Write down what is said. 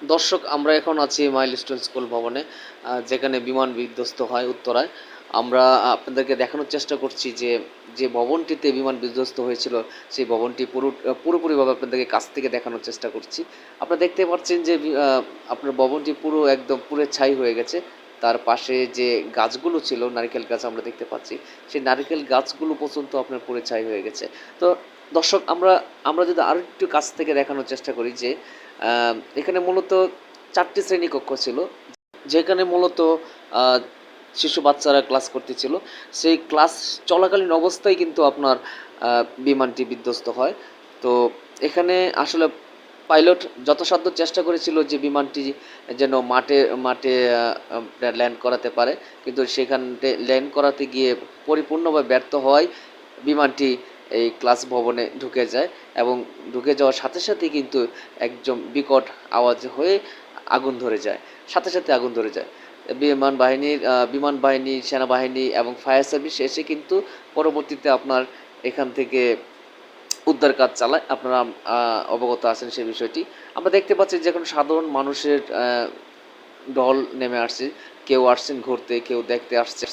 দর্শক, আমরা এখন আছি মাইলস্টোন স্কুল ভবনে, যেখানে বিমান বিধ্বস্ত হয় উত্তরায়। আমরা আপনাদেরকে দেখানোর চেষ্টা করছি যে যে ভবনটিতে বিমান বিধ্বস্ত হয়েছিল সেই ভবনটি পুরোপুরিভাবে আপনাদেরকে কাছ থেকে দেখানোর চেষ্টা করছি। আপনারা দেখতে পাচ্ছেন যে আপনার ভবনটি পুরো একদম পুড়ে ছাই হয়ে গেছে। তার পাশে যে গাছগুলো ছিল, নারকেল গাছ আমরা দেখতে পাচ্ছি, সেই নারকেল গাছগুলো পর্যন্ত আপনার পুড়ে ছাই হয়ে গেছে। তো দর্শক, আমরা আমরা যদি আরও একটু কাছ থেকে দেখানোর চেষ্টা করি যে এখানে মূলত ৪টি শ্রেণীকক্ষ ছিল, যেখানে মূলত আ শিশু বাচ্চারা ক্লাস করতেছিল। সেই ক্লাস চলাকালীন অবস্থায় কিন্তু আপনার বিমানটি বিধ্বস্ত হয়। তো এখানে আসলে পাইলট যথাসাধ্য চেষ্টা করেছিল যে বিমানটি যেন মাঠে মাঠে ল্যান্ড করাতে পারে। কিন্তু সেখানে ল্যান্ড করাতে গিয়ে পরিপূর্ণভাবে ব্যর্থ হওয়ায় বিমানটি এই ক্লাস ভবনে ঢুকে যায়, এবং ঢুকে যাওয়ার সাথে সাথেই কিন্তু একদম বিকট আওয়াজ হয়ে আগুন ধরে যায়। সাথে সাথে আগুন ধরে যায়। বিমান বাহিনী, সেনাবাহিনী এবং ফায়ার সার্ভিস এসে কিন্তু পরবর্তীতে আপনার এখান থেকে উদ্ধার কাজ চালায়। আপনারা অবগত আছেন সেই বিষয়টি। আমরা দেখতে পাচ্ছি যে এখন সাধারণ মানুষের ঢল নেমে আসছে। কেউ আসছেন ঘুরতে, কেউ দেখতে আসছে।